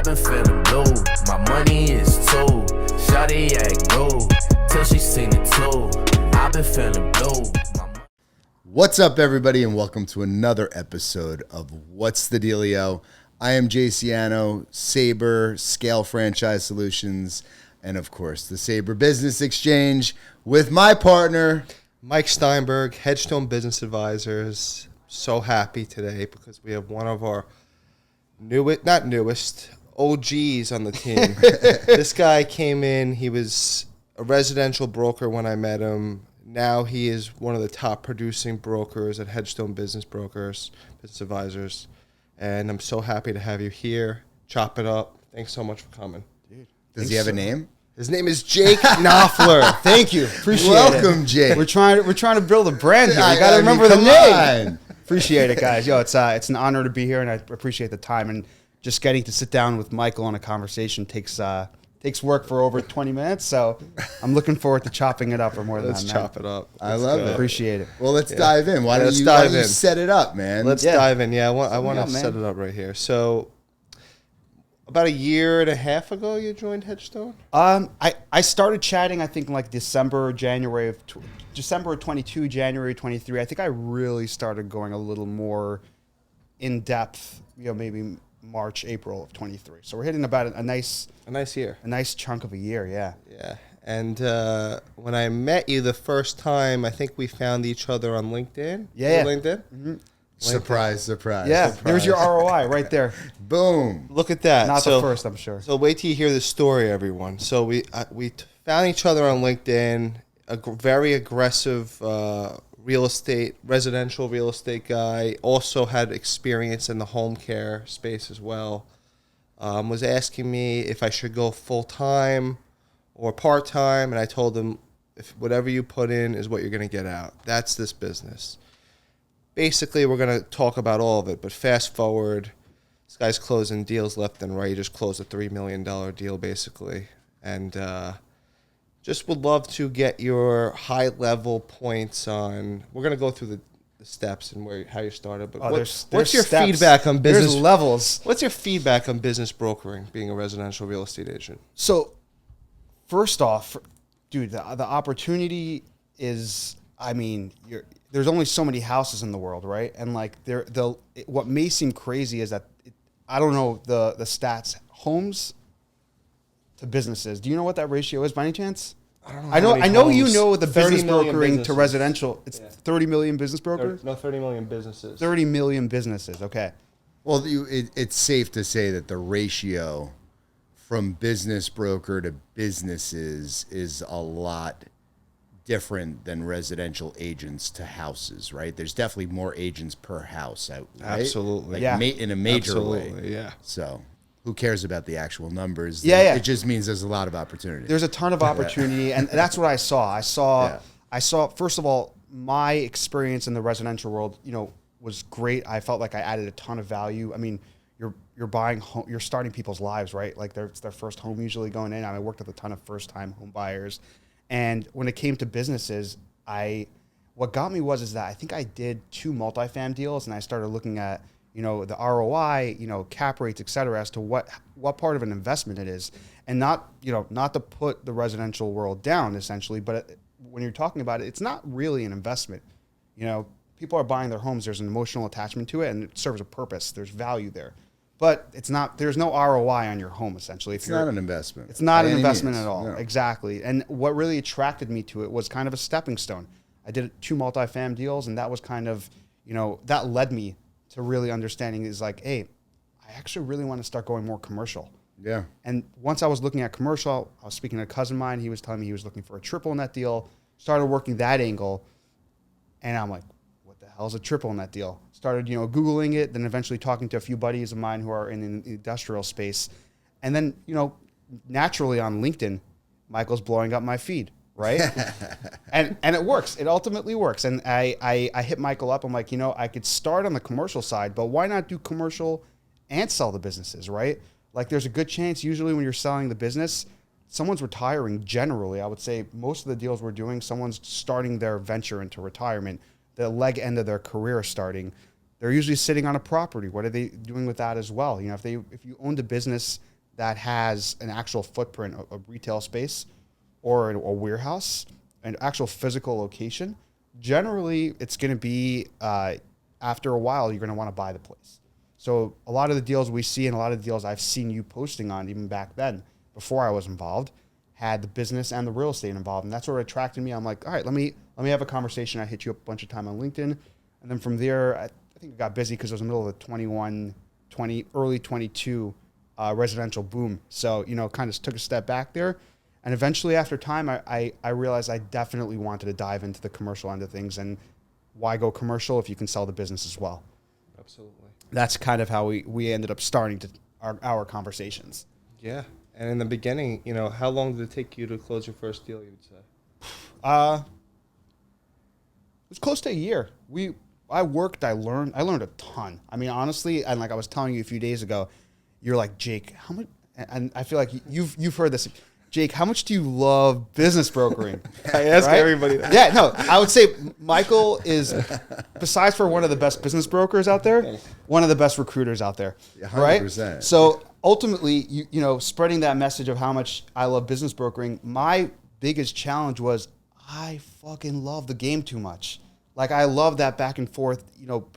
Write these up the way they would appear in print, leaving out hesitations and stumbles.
been feeling blue. My money is too. Shawty act rude till she seen it too. I've been feeling blue. What's up, everybody, and welcome to another episode of What's the Dealio? I am Jay Ciano, Sabre Scale Franchise Solutions, and of course, the Sabre Business Exchange with my partner, Mike Steinberg, Headstone Business Advisors. So happy today because we have one of our newest OGs on the team. This guy came in, he was a residential broker when I met him. Now he is one of the top producing brokers at Headstone Business Advisors. And I'm so happy to have you here. Chop it up. Thanks so much for coming. Dude, does he have a name? His name is Jake Knopfler. Thank you. Appreciate it. Welcome, Jake. We're trying to build a brand here. You got to remember the name. On. Appreciate it, guys. Yo, it's an honor to be here, and I appreciate the time. And just getting to sit down with Michael on a conversation takes work for over 20 minutes. So I'm looking forward to chopping it up for more than that. Let's chop it up. I love it. Appreciate it. Well, let's dive in. Why don't you set it up, man? Let's dive in. Yeah, I want to set it up right here. So about a year and a half ago, you joined Headstone? I started chatting, I think, like December of 22, January 23. I think I really started going a little more in depth, maybe March, April of 23. So we're hitting about a nice year. A nice chunk of a year, yeah. Yeah. And when I met you the first time, I think we found each other on LinkedIn. Yeah. LinkedIn? Mm-hmm. Surprise. Yeah, there's your ROI right there. Boom. Look at that. Not the first, I'm sure. So wait till you hear this story, everyone. So we found each other on LinkedIn, very aggressive residential real estate guy, also had experience in the home care space as well, was asking me if I should go full-time or part-time, and I told him, if whatever you put in is what you're going to get out. That's this business. Basically, we're going to talk about all of it, but fast forward, this guy's closing deals left and right. He just closed a $3 million deal, basically, and just would love to get your high-level points on. We're going to go through the steps and how you started. But what's your feedback on business? There's levels. What's your feedback on business brokering, being a residential real estate agent? So, first off, dude, the opportunity is, there's only so many houses in the world, right? And like, what may seem crazy is that, I don't know the stats, homes to businesses. Do you know what that ratio is by any chance? I don't know. I know you know the business brokering businesses to residential. It's 30 million business brokers? 30 million businesses. 30 million businesses, okay. Well, it's safe to say that the ratio from business broker to businesses is a lot different than residential agents to houses, right? There's definitely more agents per house, right? Absolutely. In a major way. Yeah. So who cares about the actual numbers? Yeah. It just means there's a lot of opportunity. There's a ton of opportunity, and that's what I saw. I saw, first of all, my experience in the residential world, was great. I felt like I added a ton of value. I mean, you're buying home, you're starting people's lives, right? Like it's their first home usually going in. I worked with a ton of first-time home buyers. And when it came to businesses, what got me is that I think I did 2 multifam deals, and I started looking at, the ROI, cap rates, et cetera, as to what part of an investment it is. And not to put the residential world down, essentially, but when you're talking about it, it's not really an investment. People are buying their homes, there's an emotional attachment to it, and it serves a purpose. There's value there. But there's no ROI on your home, essentially. It's not an investment. It's not an investment at all. No. Exactly. And what really attracted me to it was kind of a stepping stone. I did 2 multifam deals, and that was kind of, that led me to really understanding is like, hey, I actually really want to start going more commercial. Yeah. And once I was looking at commercial, I was speaking to a cousin of mine. He was telling me he was looking for a triple in that deal. Started working that angle, and I'm like, what the hell is a triple in that deal? Started, Googling it, then eventually talking to a few buddies of mine who are in the industrial space. And then, naturally on LinkedIn, Michael's blowing up my feed, right? and it works. It ultimately works. And I hit Michael up. I'm like, I could start on the commercial side, but why not do commercial and sell the businesses, right? Like there's a good chance usually when you're selling the business, someone's retiring generally. I would say most of the deals we're doing, someone's starting their venture into retirement, the leg end of their career starting. They're usually sitting on a property. What are they doing with that as well? If you owned a business that has an actual footprint, a retail space or a warehouse, an actual physical location, generally it's going to be, after a while, you're going to want to buy the place. So a lot of the deals we see and a lot of the deals I've seen you posting on even back then, before I was involved, had the business and the real estate involved. And that's what attracted me. I'm like, all right, let me have a conversation. I hit you up a bunch of time on LinkedIn. And then from there, I think it got busy because it was the middle of the early 22 residential boom. So, kind of took a step back there. And eventually after time, I realized I definitely wanted to dive into the commercial end of things. And why go commercial if you can sell the business as well? Absolutely. That's kind of how we ended up starting to our conversations. Yeah. And in the beginning, how long did it take you to close your first deal, you would say? It was close to a year. I worked, I learned a ton. I mean, honestly, and like I was telling you a few days ago, you're like, Jake, how much, and I feel like you've heard this. Jake, how much do you love business brokering? I ask everybody that. Yeah, no, I would say Michael is, besides for one of the best business brokers out there, one of the best recruiters out there. 100%. Right? So ultimately, spreading that message of how much I love business brokering, my biggest challenge was I fucking love the game too much. Like I love that back and forth,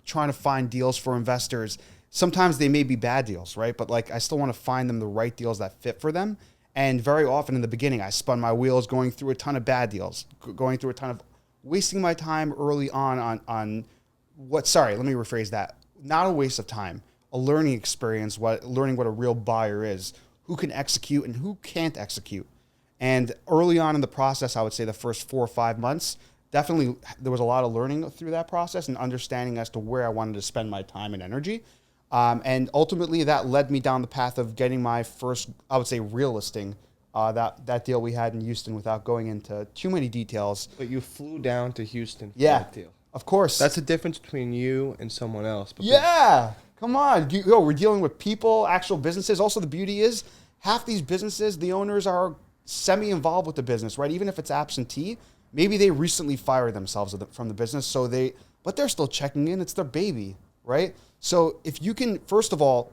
trying to find deals for investors. Sometimes they may be bad deals, right? But like I still want to find them the right deals that fit for them. And very often in the beginning, I spun my wheels going through a ton of bad deals, going through a ton of wasting my time early on what, sorry, let me rephrase that. Not a waste of time, a learning experience, learning what a real buyer is, who can execute and who can't execute. And early on in the process, I would say the first 4 or 5 months, definitely there was a lot of learning through that process and understanding as to where I wanted to spend my time and energy. And ultimately that led me down the path of getting my first, I would say, real listing, that deal we had in Houston, without going into too many details. But you flew down to Houston for Yeah, that deal. of course. That's the difference between you and someone else. Yeah, come on. We're dealing with people, actual businesses. Also, the beauty is half these businesses, the owners are semi-involved with the business, right? Even if it's absentee, maybe they recently fired themselves from the business, but they're still checking in. It's their baby, right? So if you can, first of all,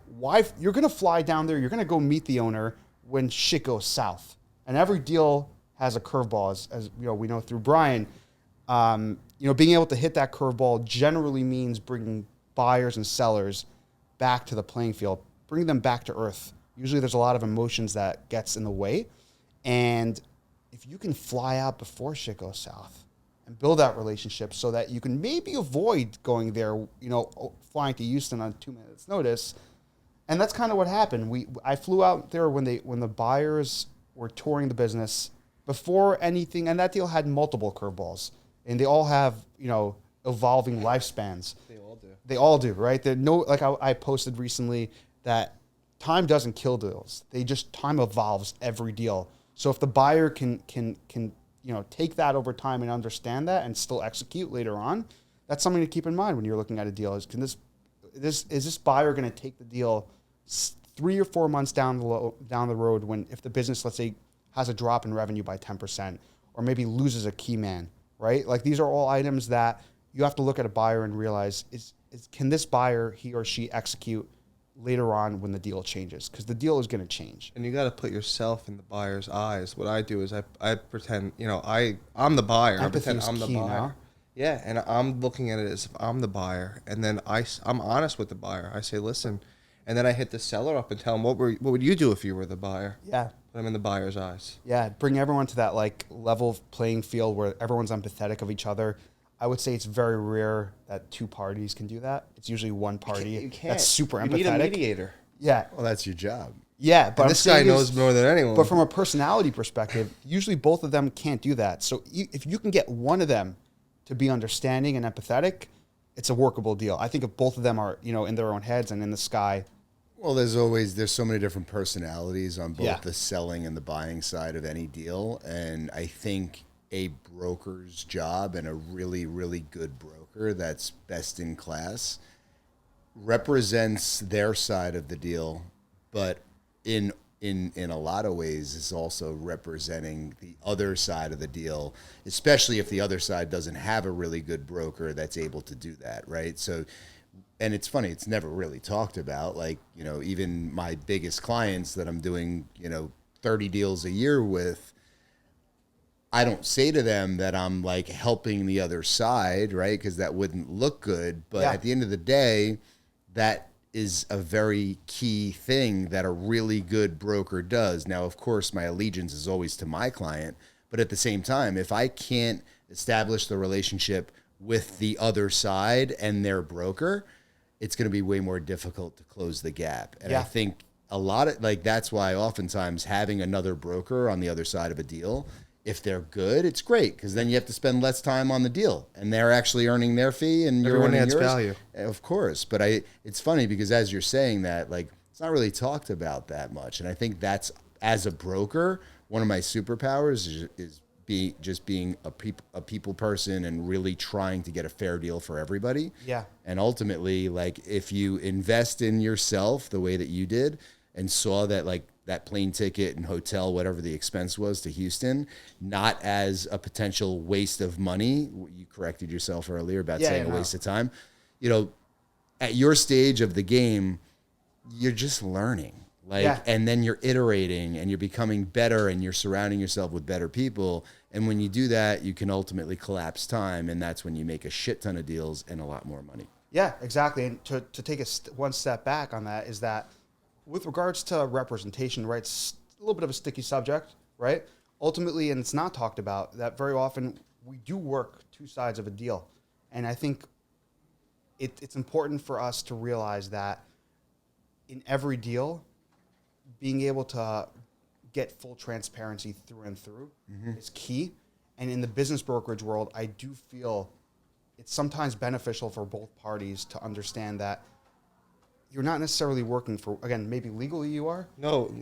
you're going to fly down there, you're going to go meet the owner when shit goes south. And every deal has a curveball, as we know through Brian. Being able to hit that curveball generally means bringing buyers and sellers back to the playing field, bring them back to earth. Usually there's a lot of emotions that gets in the way. And if you can fly out before shit goes south and build that relationship so that you can maybe avoid going there, flying to Houston on 2 minutes notice. And that's kind of what happened. I flew out there when the buyers were touring the business before anything. And that deal had multiple curveballs, and they all have, evolving lifespans. They all do, right? I posted recently that time doesn't kill deals. Time evolves every deal. So if the buyer can take that over time and understand that and still execute later on, that's something to keep in mind when you're looking at a deal. Is this buyer going to take the deal 3 or 4 months down the road if the business, let's say, has a drop in revenue by 10% or maybe loses a key man, right? Like these are all items that you have to look at a buyer and realize can this buyer, he or she, execute later on when the deal changes, because the deal is going to change. And you got to put yourself in the buyer's eyes. What I do is I pretend, I'm the buyer. I pretend I'm the buyer. Now. Yeah, and I'm looking at it as if I'm the buyer, and then I'm honest with the buyer. I say, listen, and then I hit the seller up and tell him, what would you do if you were the buyer? Yeah. Put him in the buyer's eyes. Yeah, bring everyone to that level playing field where everyone's empathetic of each other. I would say it's very rare that 2 parties can do that. It's usually one party You can't. that's super empathetic. You need a mediator. Yeah. Well, that's your job. Yeah, but this guy knows more than anyone. But from a personality perspective, usually both of them can't do that. So if you can get one of them to be understanding and empathetic, it's a workable deal. I think if both of them are, in their own heads and in the sky. Well, there's so many different personalities on both the selling and the buying side of any deal. And I think a broker's job, and a really, really good broker that's best in class, represents their side of the deal, but in a lot of ways is also representing the other side of the deal, especially if the other side doesn't have a really good broker that's able to do that, right? So and it's funny, it's never really talked about. Like, you know, even my biggest clients that I'm doing, you know, 30 deals a year with, I don't say to them that I'm like helping the other side, right? Because that wouldn't look good. But Yeah. at the end of the day, that is a very key thing that a really good broker does. Now, of course, my allegiance is always to my client. But at the same time, if I can't establish the relationship with the other side and their broker, it's going to be way more difficult to close the gap. And I Yeah. think a lot of like, that's why oftentimes having another broker on the other side of a deal, if they're good, it's great because then you have to spend less time on the deal and they're actually earning their fee and you're Everyone earning adds yours. value. Of course. But it's funny because as you're saying that, like, it's not really talked about that much. And I think that's, as a broker, one of my superpowers is being a people person and really trying to get a fair deal for everybody. Yeah. And ultimately, like, if you invest in yourself the way that you did and saw that, like, that plane ticket and hotel, whatever the expense was to Houston, not as a potential waste of money. You corrected yourself earlier about saying a waste of time. You know, at your stage of the game, you're just learning. Like, and then you're iterating and you're becoming better and you're surrounding yourself with better people. And when you do that, you can ultimately collapse time. And that's when you make a shit ton of deals and a lot more money. Yeah, exactly. And to take one step back on that is that with regards to representation, right, it's a little bit of a sticky subject, right? Ultimately, and it's not talked about, that very often we do work two sides of a deal. And I think it's important for us to realize that in every deal, being able to get full transparency through and through is key. And in the business brokerage world, I do feel it's sometimes beneficial for both parties to understand that you're not necessarily working for, again, maybe legally you are. No,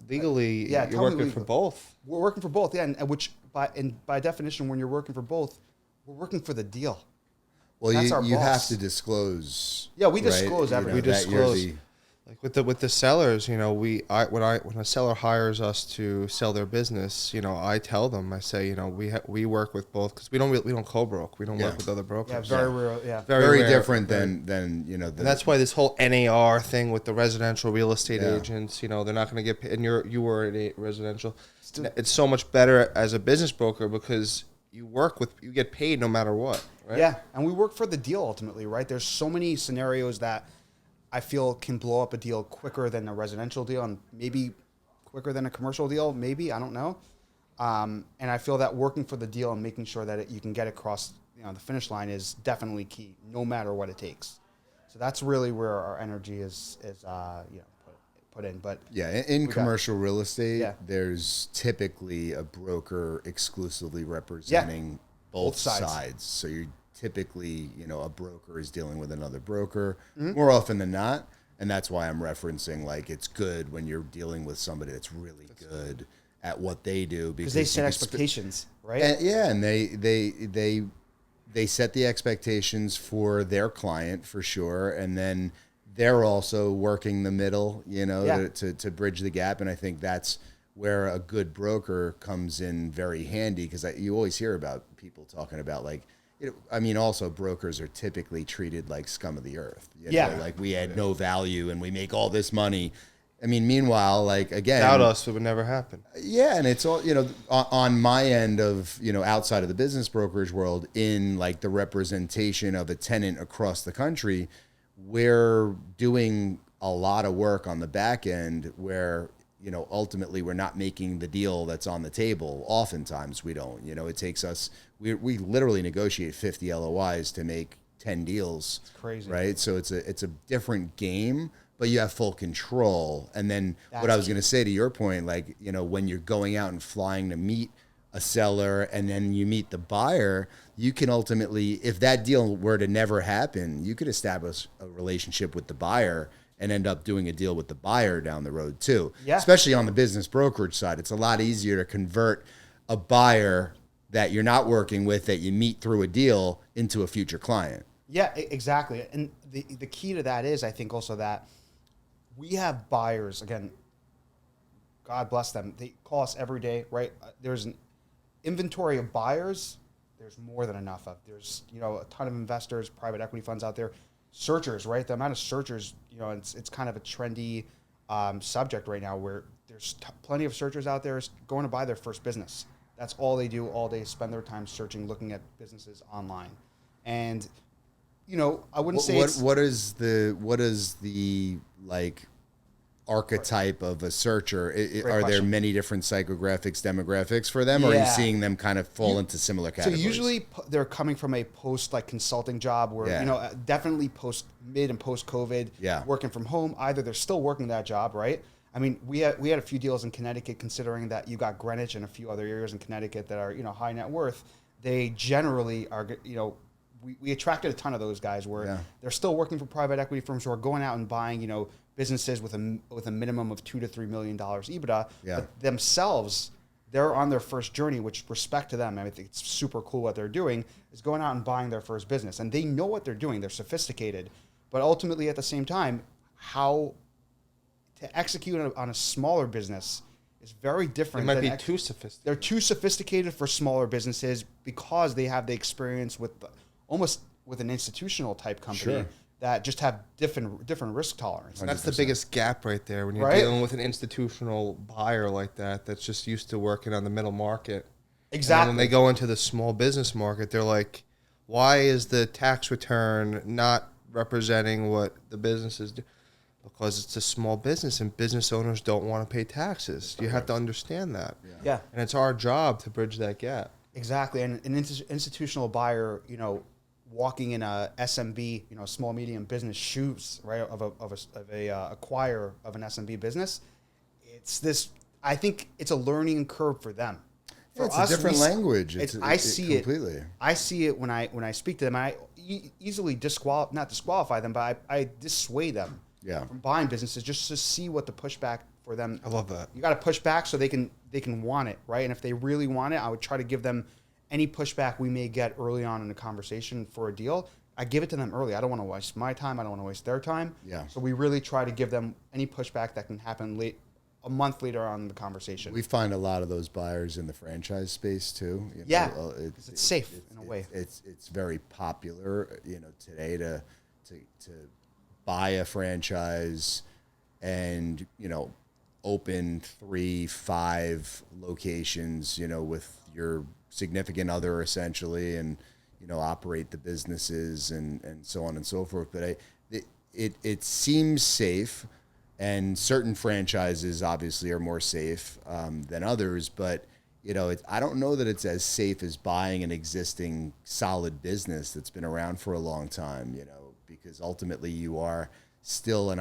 legally, you're working for both. We're working for both, yeah. And which, by definition, when you're working for both, we're working for the deal. Well, That's our you have boss. to disclose. Yeah, we disclose everything. We that you're disclose. Like with the sellers, you know, when a seller hires us to sell their business, you know, I tell them, I say, you know, we work with both because we don't co-broke, we don't work with other brokers. Yeah, very real. Yeah, very rare, different than you know. And that's why this whole NAR thing with the residential real estate agents, you know, they're not going to get paid. And you were in residential. It's so much better as a business broker because you get paid no matter what. Right? Yeah, and we work for the deal ultimately, right? There's so many scenarios that I feel can blow up a deal quicker than a residential deal and maybe quicker than a commercial deal, maybe, I don't know. And I feel that working for the deal and making sure that you can get across, you know, the finish line is definitely key, no matter what it takes. So that's really where our energy is put in. But yeah, in commercial real estate, Yeah. there's typically a broker exclusively representing both sides. sides. So you're typically, you know, a broker is dealing with another broker more often than not. And that's why I'm referencing, like, it's good when you're dealing with somebody that's really good at what they do because they set you expectations, right? and they set the expectations for their client for sure. And then they're also working the middle, you know, to bridge the gap. And I think that's where a good broker comes in very handy because you always hear about people talking about, like, I mean, also brokers are typically treated like scum of the earth. You know, like we had no value and we make all this money. I mean, meanwhile, like, again, Without us, it would never happen. Yeah, and it's all, you know, on my end of, you know, outside of the business brokerage world, in like the representation of a tenant across the country, we're doing a lot of work on the back end where, you know, ultimately we're not making the deal that's on the table. Oftentimes we don't. You know, it takes us, we literally negotiate 50 LOIs to make 10 deals. It's crazy. Right? So it's a different game, but you have full control. And then That's what I was going to say to your point, like, you know, when you're going out and flying to meet a seller and then you meet the buyer, you can ultimately, if that deal were to never happen, you could establish a relationship with the buyer and end up doing a deal with the buyer down the road too. Yeah. Especially on the business brokerage side. It's a lot easier to convert a buyer that you're not working with, that you meet through a deal, into a future client. Yeah, exactly. And the key to that is, I think, also that we have buyers, again, God bless them. They call us every day, right? There's an inventory of buyers. There's more than enough of. There's, you know, a ton of investors, private equity funds out there. searchers, right? The amount of searchers, you know, it's kind of a trendy subject right now where there's plenty of searchers out there going to buy their first business. That's all they do all day, spend their time searching, looking at businesses online. And, you know, I wouldn't say what is the like archetype of a searcher? Are there many different psychographics, demographics for them, or are you seeing them kind of fall into similar categories? So usually they're coming from a post like consulting job where, you know, definitely mid and post COVID, working from home. Either they're still working that job, right? I mean, we had a few deals in Connecticut, considering that you got Greenwich and a few other areas in Connecticut that are, you know, high net worth. They generally are, you know, we attracted a ton of those guys where they're still working for private equity firms who are going out and buying, you know, businesses with a minimum of $2 to $3 million EBITDA. But themselves, they're on their first journey, which, respect to them, I think it's super cool what they're doing, is going out and buying their first business. And they know what they're doing. They're sophisticated. But ultimately, at the same time, how to execute on a smaller business is very different. They might be too sophisticated. They're too sophisticated for smaller businesses because they have the experience with almost with an institutional type company that just have different risk tolerance. And that's the biggest gap right there when you're dealing with an institutional buyer like that that's just used to working on the middle market. Exactly. And when they go into the small business market, they're like, why is the tax return not representing what the businesses do? Because it's a small business and business owners don't want to pay taxes. You have to understand that. Yeah. And it's our job to bridge that gap. Exactly. And an institutional buyer, you know, walking in a SMB, you know, small medium business shoes, right, of a acquire of an SMB business, I think it's a learning curve for them. For it's us, a different language. I see it completely. I see it when I speak to them. I easily not disqualify them, but I dissuade them from buying businesses just to see what the pushback for them. I love that. You got to push back so they can want it, right? And if they really want it, I would try to give them any pushback we may get early on in the conversation for a deal. I give it to them early. I don't want to waste my time. I don't want to waste their time. Yeah. So we really try to give them any pushback that can happen a month later on in the conversation. We find a lot of those buyers in the franchise space too. You know, it's safe in a way. It's very popular, you know, today to buy a franchise and, you know, open 3-5 locations, you know, with your significant other essentially, and, you know, operate the businesses and so on and so forth. But it seems safe, and certain franchises obviously are more safe than others. But, you know, I don't know that it's as safe as buying an existing solid business that's been around for a long time, you know, because ultimately you are still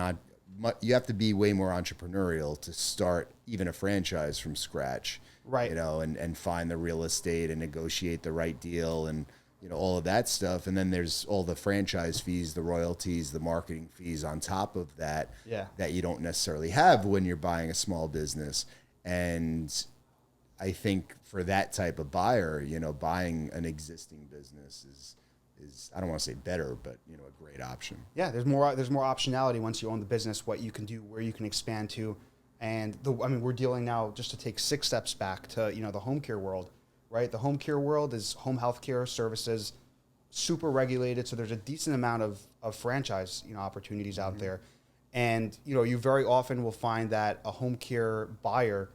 you have to be way more entrepreneurial to start even a franchise from scratch. Right. You know, and find the real estate and negotiate the right deal and, you know, all of that stuff. And then there's all the franchise fees, the royalties, the marketing fees on top of that, that you don't necessarily have when you're buying a small business. And I think for that type of buyer, you know, buying an existing business is I don't want to say better, but, you know, a great option. Yeah, there's more optionality once you own the business, what you can do, where you can expand to. And we're dealing now, just to take 6 steps back to, you know, the home care world, right? The home care world is home health care services, super regulated. So there's a decent amount of franchise, you know, opportunities out there. And, you know, you very often will find that a home care buyer,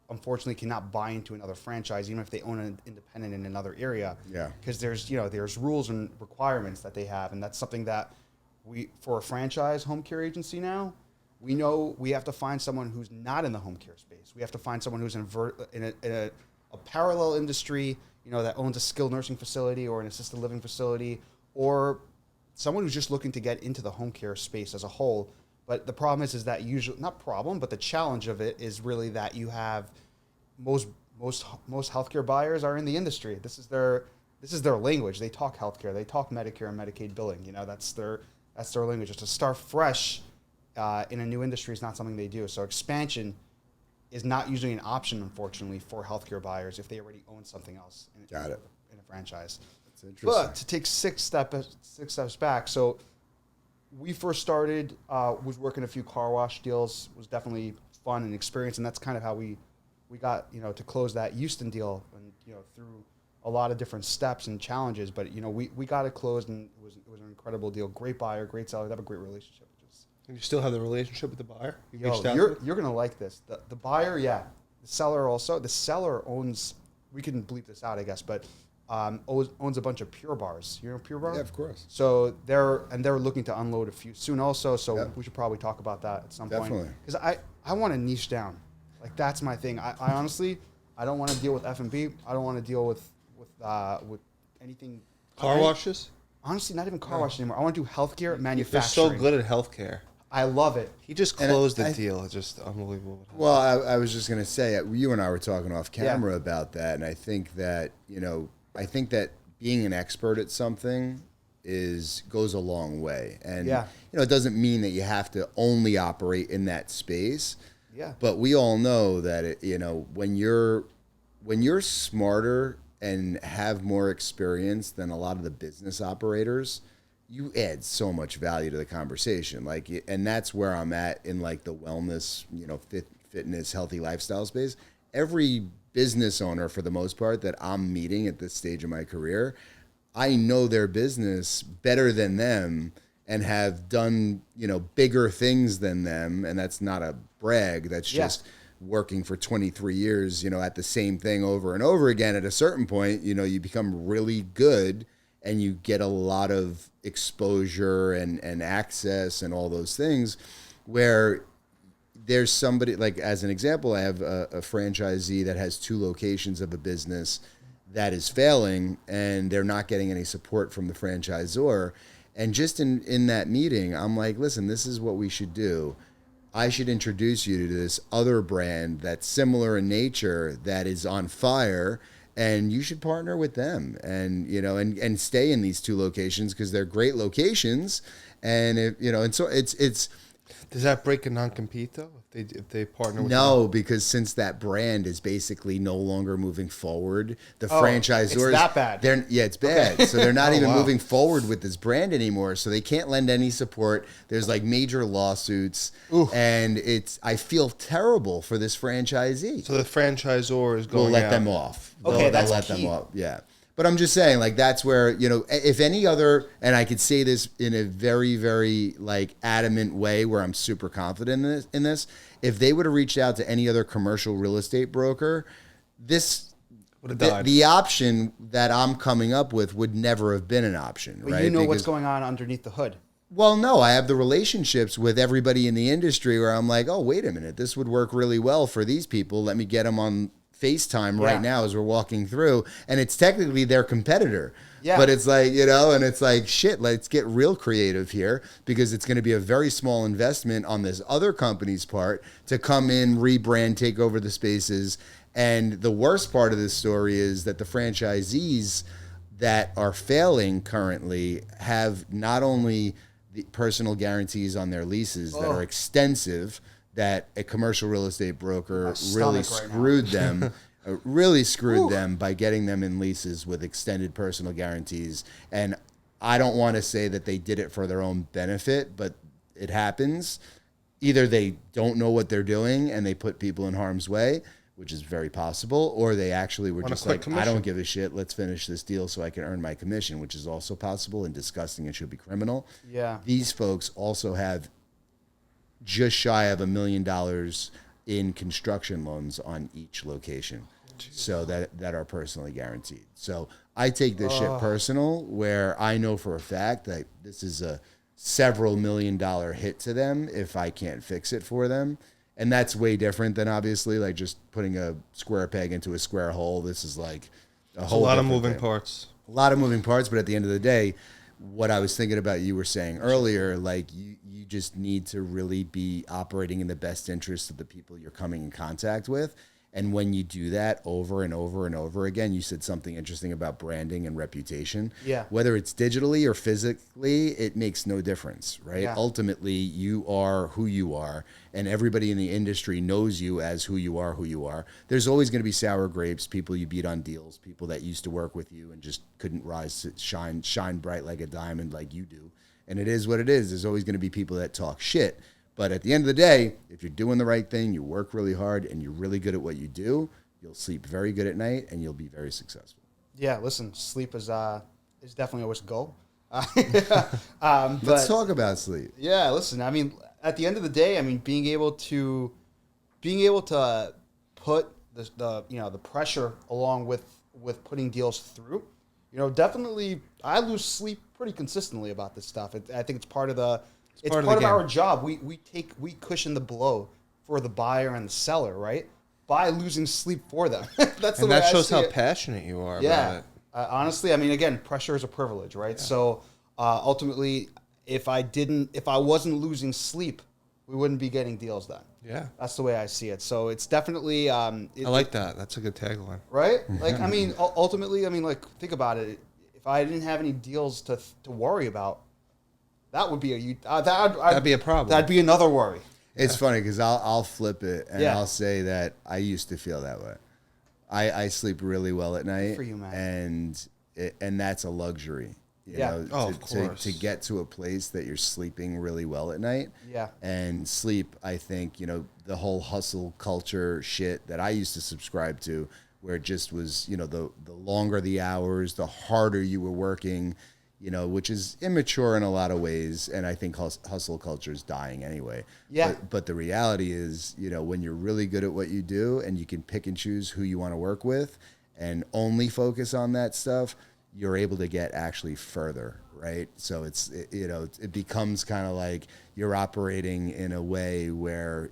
unfortunately, cannot buy into another franchise, even if they own an independent in another area. Yeah. Because there's rules and requirements that they have. And that's something that for a franchise home care agency now, we know we have to find someone who's not in the home care space. We have to find someone who's in a parallel industry, you know, that owns a skilled nursing facility or an assisted living facility, or someone who's just looking to get into the home care space as a whole. But the problem is that usually, not problem, but the challenge of it is really that you have most healthcare buyers are in the industry. This is their language. They talk healthcare. They talk Medicare and Medicaid billing. You know, that's their language. Just to start fresh in a new industry is not something they do. So expansion is not usually an option, unfortunately, for healthcare buyers if they already own something else in a franchise. That's interesting. But to take 6 steps back, so we first started, was working a few car wash deals, was definitely fun and experience, and that's kind of how we got, you know, to close that Houston deal, and, you know, through a lot of different steps and challenges, but we got it closed, and it was an incredible deal. Great buyer, great seller. They have a great relationship. And you still have the relationship with the buyer? You're gonna like this. The buyer, yeah. The seller also. The seller owns. We can bleep this out, I guess, but owns a bunch of Pure Bars. You know Pure Bar? Yeah, of course. So they're looking to unload a few soon also. So Yep. we should probably talk about that at some Definitely. point. Because I want to niche down. Like that's my thing. I honestly I don't want to deal with F&B. I don't want to deal with anything. Car washes? Honestly, not even car wash anymore. I want to do healthcare They're manufacturing. so good at healthcare. I love it. He just closed the deal. It's just unbelievable. Well, I was just going to say, you and I were talking off camera about that, and I think that being an expert at something goes a long way, and it doesn't mean that you have to only operate in that space. Yeah. But we all know that when you're smarter and have more experience than a lot of the business operators, you add so much value to the conversation. And that's where I'm at in the wellness, fitness, healthy lifestyle space. Every business owner, for the most part, that I'm meeting at this stage of my career, I know their business better than them and have done, bigger things than them. And that's not a brag. That's just working for 23 years, at the same thing over and over again. At a certain point, you become really good and you get a lot of exposure and access and all those things, where there's somebody, as an example, I have a franchisee that has 2 locations of a business that is failing, and they're not getting any support from the franchisor. And just in that meeting, I'm like, listen, this is what we should do. I should introduce you to this other brand that's similar in nature, that is on fire, and you should partner with them and stay in these 2 locations because they're great locations. And and so it's. Does that break a non-compete though? If they partner with No, because since that brand is basically no longer moving forward, the franchisors, it's that bad. It's bad. So they're not even moving forward with this brand anymore. So they can't lend any support. There's major lawsuits, and I feel terrible for this franchisee. So the franchisor is going We'll let out. them off. Okay, They'll that's let key. them off. Yeah. But I'm just saying, that's where, if any other, and I could say this in a very, very adamant way where I'm super confident in this, if they would have reached out to any other commercial real estate broker, this would have died. The option that I'm coming up with would never have been an option, But right? you know what's Because- going on underneath the hood. Well, no, I have the relationships with everybody in the industry where I'm like, oh, wait a minute, this would work really well for these people. Let me get them on FaceTime right now as we're walking through, and it's technically their competitor. Yeah. But it's and it's shit, let's get real creative here, because it's going to be a very small investment on this other company's part to come in, rebrand, take over the spaces. And the worst part of this story is that the franchisees that are failing currently have not only the personal guarantees on their leases that are extensive, that a commercial real estate broker really screwed them, really screwed them by getting them in leases with extended personal guarantees. And I don't want to say that they did it for their own benefit, but it happens. Either they don't know what they're doing and they put people in harm's way, which is very possible, or they actually were just like, I don't give a shit, let's finish this deal so I can earn my commission, which is also possible and disgusting and should be criminal. Yeah. These folks also have just shy of $1 million in construction loans on each location. So that are personally guaranteed. So I take this shit personal, where I know for a fact that this is a several $1 million hit to them if I can't fix it for them. And that's way different than obviously just putting a square peg into a square hole. This is a whole lot of different moving thing. parts. A lot of moving parts, but at the end of the day, what I was thinking about, you were saying earlier, you just need to really be operating in the best interest of the people you're coming in contact with. And when you do that over and over and over again, you said something interesting about branding and reputation. Yeah. Whether it's digitally or physically, it makes no difference, right? Yeah. Ultimately, you are who you are, and everybody in the industry knows you as who you are. There's always going to be sour grapes, people you beat on deals, people that used to work with you and just couldn't rise to shine bright like a diamond like you do. And it is what it is. There's always going to be people that talk shit. But at the end of the day, if you're doing the right thing, you work really hard, and you're really good at what you do, you'll sleep very good at night, and you'll be very successful. Yeah, listen, sleep is definitely always a goal. Let's talk about sleep. Yeah, listen, I mean, at the end of the day, I mean, being able to put the pressure along with putting deals through, definitely I lose sleep pretty consistently about this stuff. I think it's part of our job. We cushion the blow for the buyer and the seller, right? By losing sleep for them. That's the way that I shows see how it. passionate you are Yeah. about it. Honestly, I mean, again, pressure is a privilege, right? So ultimately, if I wasn't losing sleep, we wouldn't be getting deals done. Yeah. That's the way I see it. So it's definitely. I like that. That's a good tagline. Right? Like, I mean, ultimately, I mean, like, think about it. If I didn't have any deals to worry about, that would be that'd be a problem. That'd be another worry. It's funny because I'll flip it and Yeah. I'll say that I used to feel that way. I sleep really well at night, for you, man. and that's a luxury. You Yeah. know, Oh, of course. to get to a place that you're sleeping really well at night. Yeah. And sleep, I think, the whole hustle culture shit that I used to subscribe to, where it just was, the longer the hours, the harder you were working, which is immature in a lot of ways. And I think hustle culture is dying anyway. Yeah. But the reality is, when you're really good at what you do and you can pick and choose who you want to work with and only focus on that stuff, you're able to get actually further, right? So it becomes kind of like you're operating in a way where,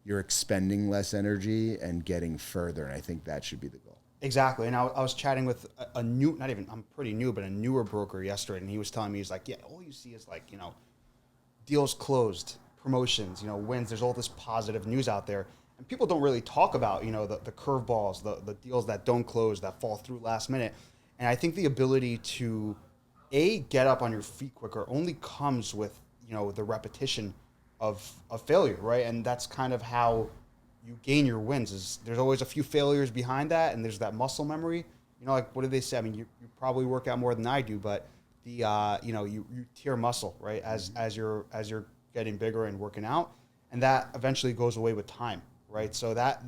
you're expending less energy and getting further. And I think that should be the goal. Exactly. And I was chatting with I'm pretty new, but a newer broker yesterday, and he was telling me, he's like, yeah, all you see is like, deals closed, promotions, wins. There's all this positive news out there. And people don't really talk about, the curveballs, the deals that don't close, that fall through last minute. And I think the ability to, get up on your feet quicker only comes with, the repetition of failure, right? And that's kind of how you gain your wins. Is there's always a few failures behind that, and there's that muscle memory. Like, what did they say? I mean, you probably work out more than I do, but the you tear muscle, right? As you're getting bigger and working out, and that eventually goes away with time, right? So that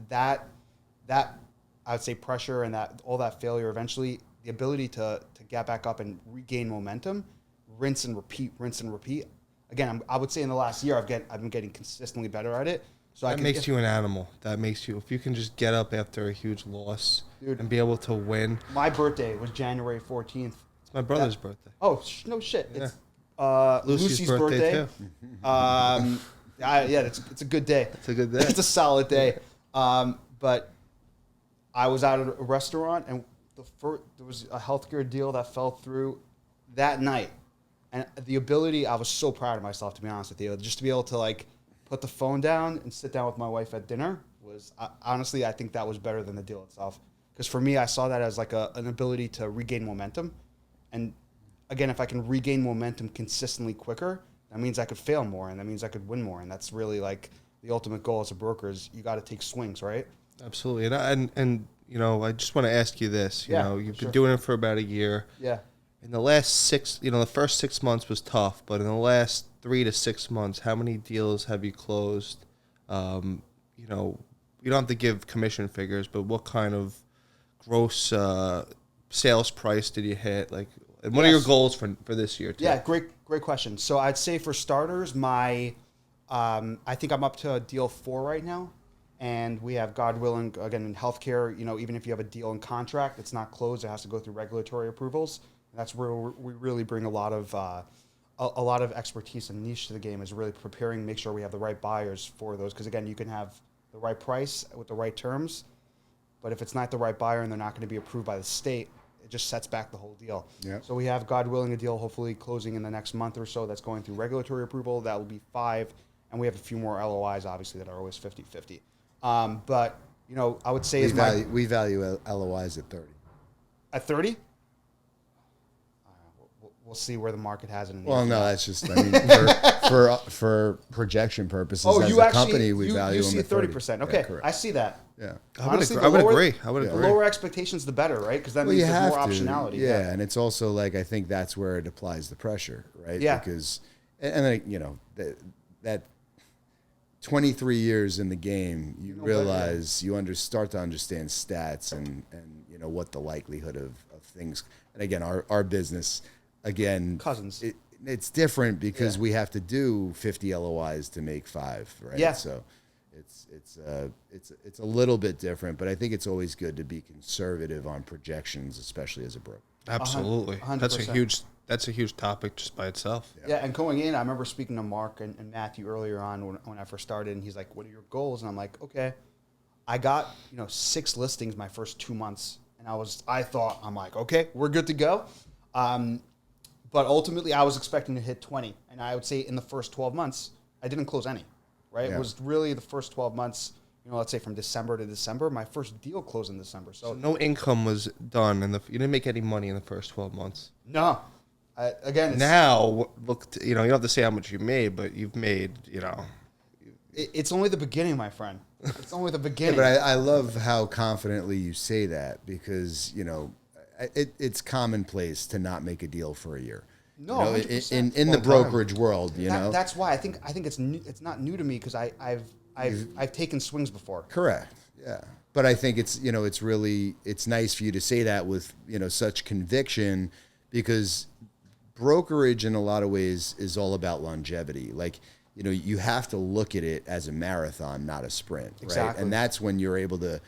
I would say pressure and that all that failure, eventually the ability to get back up and regain momentum, rinse and repeat. Again, I would say in the last year I've been getting consistently better at it. So That makes you an animal. That makes you, if you can just get up after a huge loss and be able to win. My birthday was January 14th. It's my brother's birthday. Oh, no shit. Yeah. It's Lucy's birthday. too. It's a good day. It's a good day. It's a solid day. But I was out at a restaurant, and there was a healthcare deal that fell through that night. And the ability, I was so proud of myself, to be honest with you, just to be able to like put the phone down and sit down with my wife at dinner was, honestly, I think that was better than the deal itself. Because for me, I saw that as like an ability to regain momentum. And again, if I can regain momentum consistently quicker, that means I could fail more, and that means I could win more. And that's really like the ultimate goal as a broker is you got to take swings, right? Absolutely. And I just want to ask you this. You've been sure. doing it for about a year. Yeah. In the last the first 6 months was tough, but in the last 3 to 6 months, how many deals have you closed? You don't have to give commission figures, but what kind of gross sales price did you hit? Like, and what are your goals for this year too? Yeah, great question. So I'd say for starters, I think I'm up to deal 4 right now. And we have, God willing, again, in healthcare, even if you have a deal in contract, it's not closed. It has to go through regulatory approvals. And that's where we really bring a lot of expertise and niche to the game, is really preparing, make sure we have the right buyers for those. Because, again, you can have the right price with the right terms, but if it's not the right buyer and they're not going to be approved by the state, it just sets back the whole deal. Yep. So we have, God willing, a deal hopefully closing in the next month or so that's going through regulatory approval. That will be 5. And we have a few more LOIs, obviously, that are always 50-50. But, I would say We value LOIs at 30. At 30? We'll see where the market has it. Well, no, that's just, for projection purposes, as a company, we value them at 30%. Okay, yeah, I see that. Yeah. I would agree. The lower expectations, the better, right? Because that means there's more optionality. Yeah, and it's also like, I think that's where it applies the pressure, right? Yeah. Because, and then, that 23 years in the game, you realize, start to understand stats and what the likelihood of things. And again, our business, again, Cousins. It's different because we have to do 50 LOIs to make 5, right? Yeah. So it's a little bit different, but I think it's always good to be conservative on projections, especially as a broker. Absolutely. 100%. That's a huge topic just by itself. Yeah, and going in, I remember speaking to Mark and Matthew earlier on when I first started, and he's like, "What are your goals?" And I'm like, "Okay, I got 6 listings my first 2 months, and I'm like, okay, we're good to go." But ultimately, I was expecting to hit 20, and I would say in the first 12 months, I didn't close any. Right, it was really the first 12 months. Let's say from December to December, my first deal closed in December. So no income was done, you didn't make any money in the first 12 months. No. Again, now look, you don't have to say how much you made, but you've made, It's only the beginning, my friend. It's only the beginning. But I love how confidently you say that because, it's commonplace to not make a deal for a year. No, in the brokerage world, That's why I think it's new, it's not new to me because I've taken swings before. Correct. Yeah. But I think it's it's nice for you to say that with, such conviction because brokerage in a lot of ways is all about longevity. Like, you have to look at it as a marathon, not a sprint. Right? Exactly. And that's when you're able to,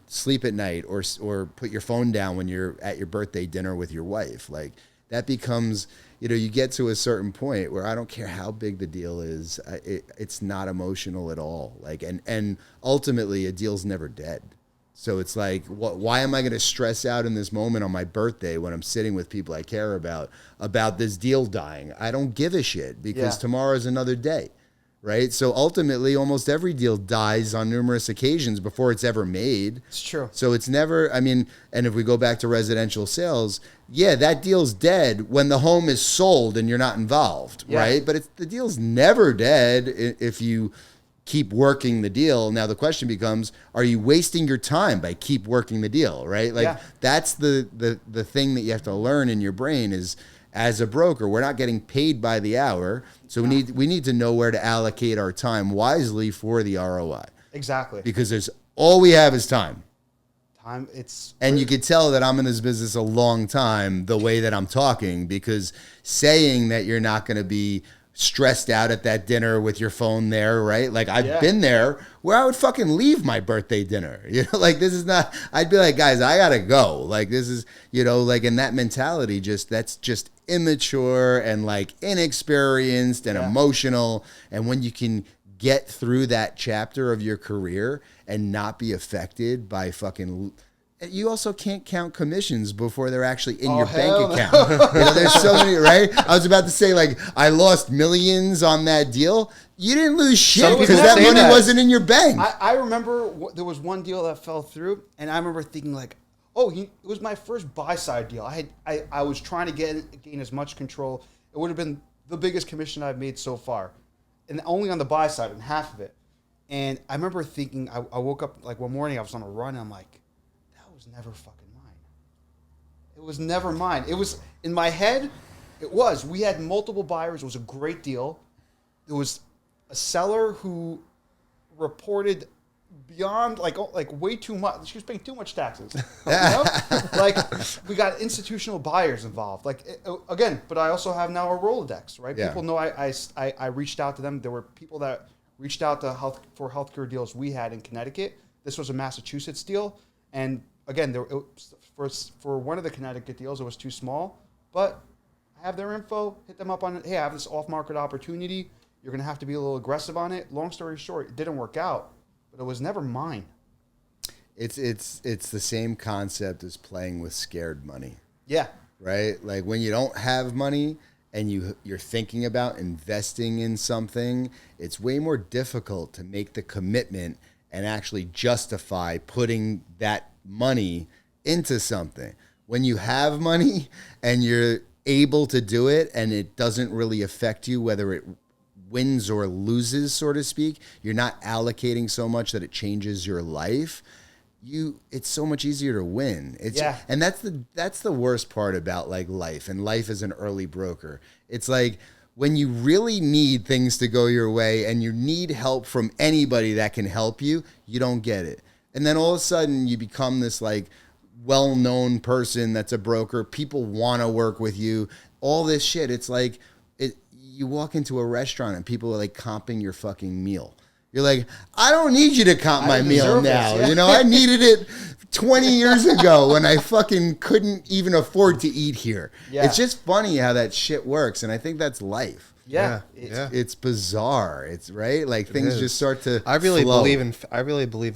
sleep at night or put your phone down when you're at your birthday dinner with your wife. Like that becomes, you get to a certain point where I don't care how big the deal is. It's not emotional at all. Like, and ultimately a deal's never dead. So it's like, why am I going to stress out in this moment on my birthday when I'm sitting with people I care about this deal dying? I don't give a shit because tomorrow's another day, right? So ultimately, almost every deal dies on numerous occasions before it's ever made. It's true. So it's never, and if we go back to residential sales, that deal's dead when the home is sold and you're not involved, right? But the deal's never dead if you keep working the deal. Now the question becomes, are you wasting your time by keep working the deal, right? Like that's the thing that you have to learn in your brain is as a broker, we're not getting paid by the hour. So we need to know where to allocate our time wisely for the ROI. Exactly. Because all we have is time. And you could tell that I'm in this business a long time the way that I'm talking because saying that you're not going to be stressed out at that dinner with your phone there, right? Like I've been there where I would fucking leave my birthday dinner. Like this is not, I'd be like, guys, I gotta go. Like this is, like in that mentality, that's just immature and like inexperienced and emotional. And when you can get through that chapter of your career and not be affected by fucking... You also can't count commissions before they're actually in your bank account. There's so many, right? I was about to say, like, I lost millions on that deal. You didn't lose shit because that money wasn't in your bank. I remember there was one deal that fell through, and I remember thinking, like, it was my first buy-side deal. I was trying to gain as much control. It would have been the biggest commission I've made so far, and only on the buy side, and half of it. And I remember thinking, I woke up, like, one morning, I was on a run, and I'm like, was never fucking mine. It was never mine. It was in my head. It was. We had multiple buyers. It was a great deal. There was a seller who reported beyond like way too much. She was paying too much taxes. Like we got institutional buyers involved. Like again, but I also have now a Rolodex, right? Yeah. People know I reached out to them. There were people that reached out to healthcare deals we had in Connecticut. This was a Massachusetts deal, and again, for one of the Connecticut deals, it was too small, but I have their info, hit them up on it. Hey, I have this off-market opportunity. You're going to have to be a little aggressive on it. Long story short, it didn't work out, but it was never mine. It's the same concept as playing with scared money. Yeah. Right? Like when you don't have money and you're thinking about investing in something, it's way more difficult to make the commitment and actually justify putting that money into something. When you have money and you're able to do it and it doesn't really affect you whether it wins or loses, so to speak, you're not allocating so much that it changes your life. It's so much easier to win. And that's the worst part about like life and life as an early broker. It's like when you really need things to go your way and you need help from anybody that can help you, you don't get it. And then all of a sudden you become this like well-known person that's a broker. People want to work with you. All this shit. It's like you walk into a restaurant and people are like comping your fucking meal. You're like, I don't need you to comp my meal now. Yeah. You know, I needed it 20 years ago when I fucking couldn't even afford to eat here. Yeah. It's just funny how that shit works. And I think that's life. Yeah. It's bizarre. It's right. Like things just start to I really flow. believe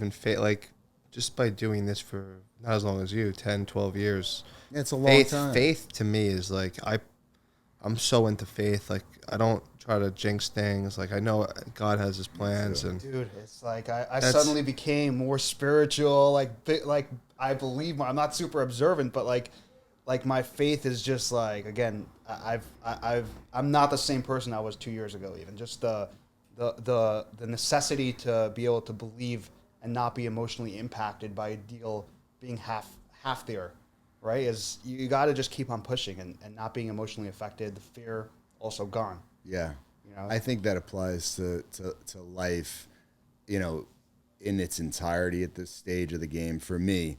in fate. Like just by doing this for not as long as you, 10, 12 years. It's a long time. Faith to me is like, I'm so into faith. Like I don't try to jinx things. Like I know God has his plans, and Dude, it's like I suddenly became more spiritual. Like I believe I'm not super observant, but like my faith is just like, again, I'm not the same person I was 2 years ago. Even just the necessity to be able to believe and not be emotionally impacted by a deal being half there, right? Is you got to just keep on pushing and not being emotionally affected. The fear also gone. Yeah. You know? I think that applies to life, you know, in its entirety at this stage of the game. For me,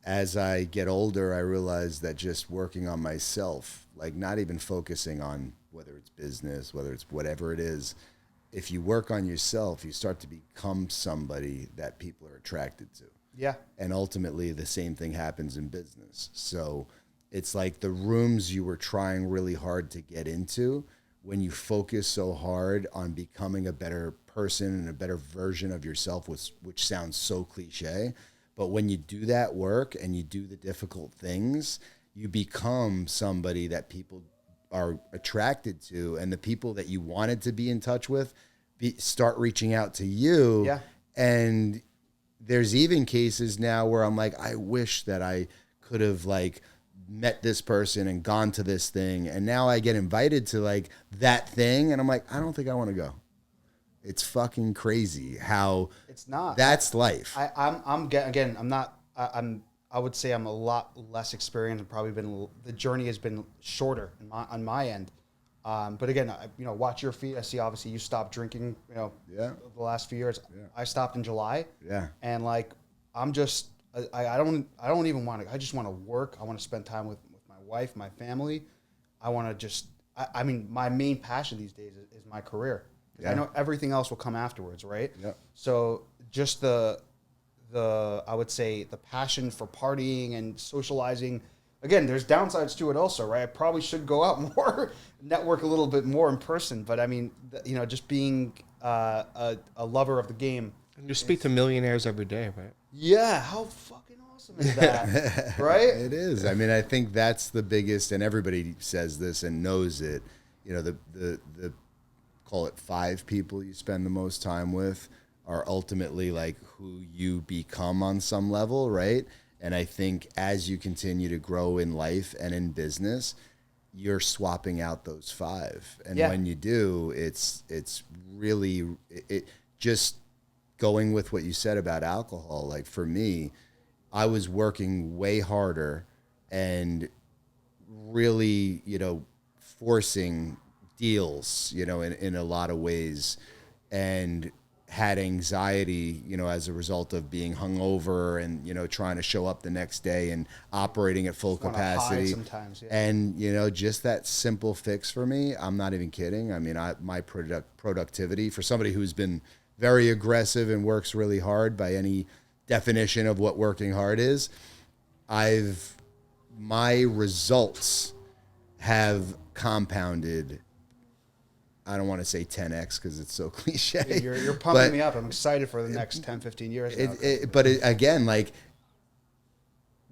as I get older, I realize that just working on myself, like not even focusing on whether it's business, whether it's whatever it is, if you work on yourself, you start to become somebody that people are attracted to. Yeah. And ultimately the same thing happens in business. So it's like the rooms you were trying really hard to get into, when you focus so hard on becoming a better person and a better version of yourself, which sounds so cliche, but when you do that work and you do the difficult things, you become somebody that people are attracted to, and the people that you wanted to be in touch with start reaching out to you. Yeah. And there's even cases now where I'm like, I wish that I could have like met this person and gone to this thing, and now I get invited to like that thing, and I'm like, I don't think I want to go. It's fucking crazy how It's not. That's life. I would say I'm a lot less experienced and probably the journey has been shorter on my end. But again, watch your feet. I see obviously you stopped drinking, the last few years. Yeah. I stopped in July. Yeah. And like, I'm just, I don't even want to, I just want to work. I want to spend time with my wife, my family. I want to just, my main passion these days is my career. Yeah. I know everything else will come afterwards, right? Yep. So just I would say the passion for partying and socializing. Again, there's downsides to it also, right? I probably should go out more, network a little bit more in person. But I mean, just being a lover of the game. And you speak to millionaires every day, right? Yeah, how fucking awesome is that, right? It is. I mean, I think that's the biggest, and everybody says this and knows it. The call it 5 people you spend the most time with are ultimately like who you become on some level, right? And I think as you continue to grow in life and in business, you're swapping out those 5. And when you do, it's really just going with what you said about alcohol. Like for me, I was working way harder and really, forcing deals, in a lot of ways, and had anxiety, as a result of being hungover and, trying to show up the next day and operating at full capacity. Sometimes, yeah. And, just that simple fix for me, I'm not even kidding. I mean, my productivity for somebody who's been very aggressive and works really hard by any definition of what working hard is, my results have compounded. I don't want to say 10x because it's so cliche. You're pumping me up. I'm excited for the next 10, 15 years. Again, like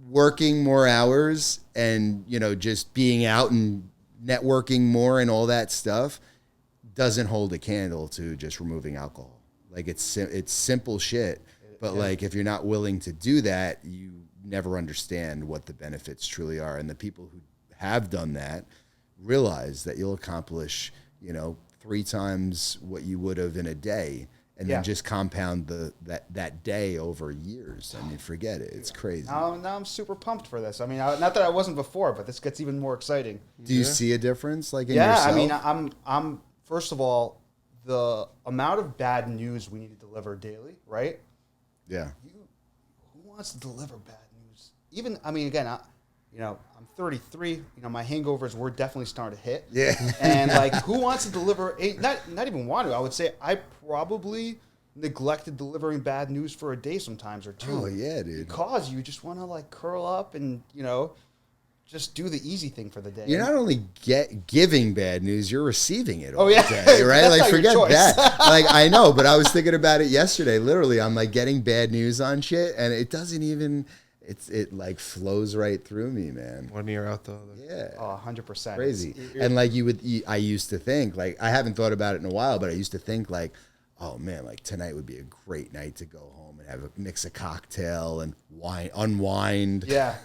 working more hours and, just being out and networking more and all that stuff doesn't hold a candle to just removing alcohol. Like it's simple shit. But like, if you're not willing to do that, you never understand what the benefits truly are. And the people who have done that realize that you'll accomplish, 3 times what you would have in a day, and then just compound that day over years. I mean, forget it. It's crazy. Now I'm super pumped for this. I mean, not that I wasn't before, but this gets even more exciting. Do you see a difference, like in yourself? I mean, I'm first of all, the amount of bad news we need to deliver daily, right? Yeah. Who wants to deliver bad news even, I mean, again, I'm 33. My hangovers were definitely starting to hit. Yeah. And like, who wants to deliver? Not even want to. I would say I probably neglected delivering bad news for a day sometimes or two. Oh yeah, dude. Because you just want to like curl up and just do the easy thing for the day. You're not only giving bad news, you're receiving it all yeah. day, right? That's Like, not your forget choice. that. Like, I know, but I was thinking about it yesterday. Literally, I'm like getting bad news on shit, and it doesn't even. It like flows right through me, man. One ear out the other. Yeah. Oh, 100%. Crazy. And like I used to think, like, I haven't thought about it in a while, but I used to think like, oh man, like tonight would be a great night to go home and mix a cocktail and unwind. Yeah.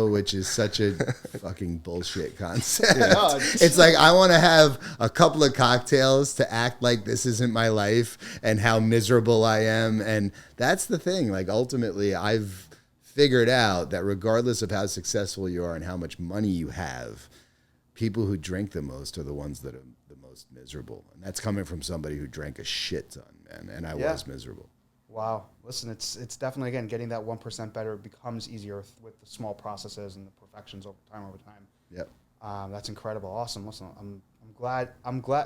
Which is such a fucking bullshit concept. No, It's like, I want to have a couple of cocktails to act like this isn't my life and how miserable I am. And that's the thing. Like, ultimately, I've figured out that regardless of how successful you are and how much money you have, people who drink the most are the ones that are the most miserable. And that's coming from somebody who drank a shit ton, man. And I was miserable. Wow. Listen, it's definitely, again, getting that 1% better becomes easier with the small processes and the perfections over time. Yep. That's incredible. Awesome. Listen, I'm glad.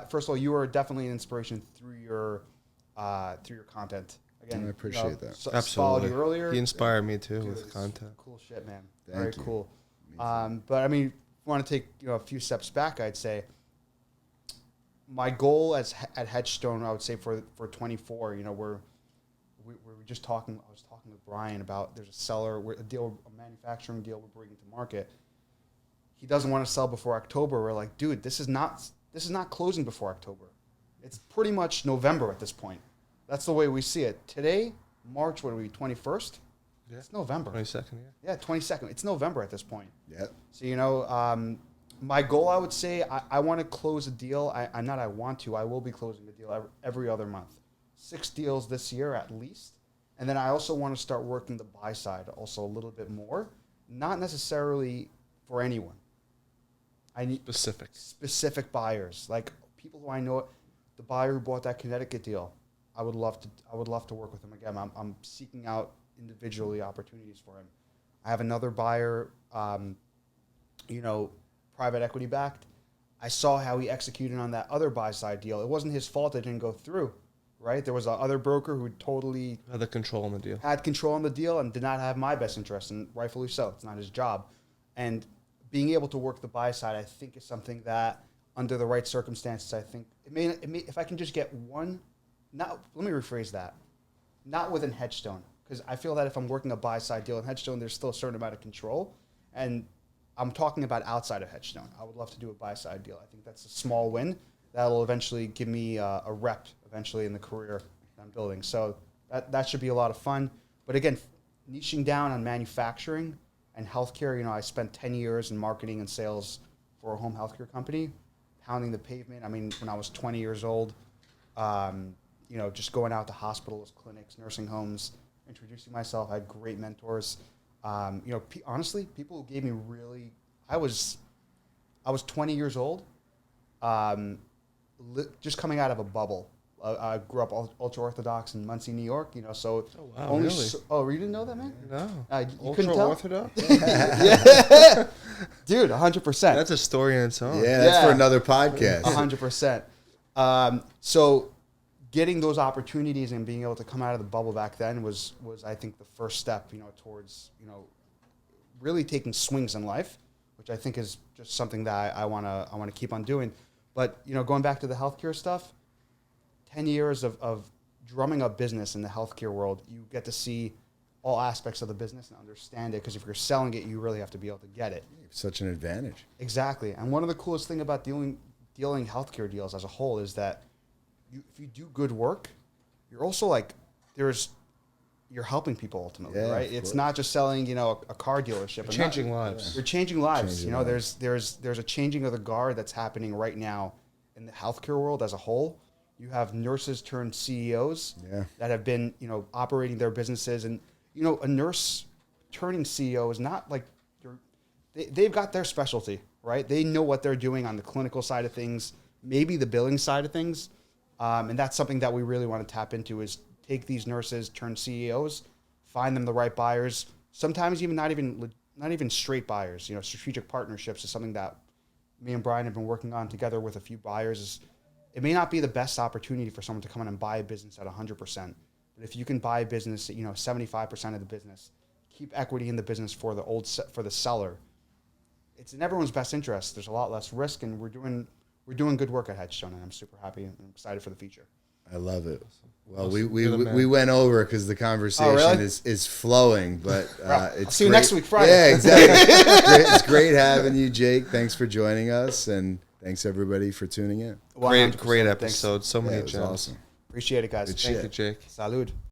First of all, you are definitely an inspiration through your content. Again, I appreciate that. Followed Absolutely. you earlier. He inspired me too Dude, with it's content. Cool shit, man. Thank Very you. cool. But I mean, if you want to take a few steps back, I'd say my goal at Headstone, I would say for 24, we were just talking. I was talking with Brian about there's a manufacturing deal we're bringing to market. He doesn't want to sell before October. We're like, dude, this is not closing before October. It's pretty much November at this point. That's the way we see it. Today, March, what are we, 21st? Yeah. It's November. 22nd, yeah. Yeah, 22nd. It's November at this point. Yep. So, my goal, I would say, I want to close a deal. I will be closing a deal every other month. 6 deals this year at least. And then I also want to start working the buy side also a little bit more. Not necessarily for anyone. I need specific buyers, like people who I know. The buyer who bought that Connecticut deal, I would love to work with him again. I'm seeking out individually opportunities for him. I have another buyer, private equity backed. I saw how he executed on that other buy side deal. It wasn't his fault it didn't go through, right? There was a other broker who totally Had the control on the deal. had control on the deal and did not have my best interest, and rightfully so. It's not his job. And being able to work the buy side, I think, is something that, under the right circumstances, I think it may if I can just get one. Let me rephrase that. Not within Headstone, because I feel that if I'm working a buy side deal in Headstone, there's still a certain amount of control, and I'm talking about outside of Headstone. I would love to do a buy side deal. I think that's a small win that'll eventually give me a rep eventually in the career that I'm building. So that should be a lot of fun. But again, niching down on manufacturing and healthcare. I spent 10 years in marketing and sales for a home healthcare company, pounding the pavement. I mean, when I was 20 years old, just going out to hospitals, clinics, nursing homes, introducing myself. I had great mentors. Honestly, people who gave me really. I was 20 years old, just coming out of a bubble. I grew up ultra orthodox in Muncie, New York. So Oh, wow, only. really? You didn't know that, man? No. You couldn't tell? Ultra-Orthodox? Yeah, dude, 100%. That's a story in its own. Yeah, that's Yeah. for another podcast. 100%. So getting those opportunities and being able to come out of the bubble back then was I think the first step, towards, really taking swings in life, which I think is just something that I want to keep on doing. But, going back to the healthcare stuff, 10 years of drumming up business in the healthcare world, you get to see all aspects of the business and understand it, because if you're selling it, you really have to be able to get it. Such an advantage. Exactly. And one of the coolest thing about dealing healthcare deals as a whole is that if you do good work, you're also you're helping people ultimately, Yeah, right? of It's course. not just selling, a car dealership. You're changing lives. You're changing lives. Changing lives. There's a changing of the guard that's happening right now in the healthcare world as a whole. You have nurses turned CEOs that have been, operating their businesses, and a nurse turning CEO is not like they've got their specialty, right? They know what they're doing on the clinical side of things, maybe the billing side of things. And that's something that we really want to tap into, is take these nurses, turn CEOs, find them the right buyers, sometimes even not even straight buyers. You know, strategic partnerships is something that me and Brian have been working on together with a few buyers. It may not be the best opportunity for someone to come in and buy a business at 100%, but if you can buy a business at 75% of the business, keep equity in the business for the seller, it's in everyone's best interest. There's a lot less risk, and we're doing good work at Headstone, and I'm super happy and excited for the future. I love it. Well, we went over because the conversation is flowing, but it's I'll see you next week, Friday. Yeah, exactly. It's great having you, Jake. Thanks for joining us, and thanks everybody for tuning in. Great episode. So many It was gems. awesome. Appreciate it, guys. Good Thank shit. you, Jake. Salud.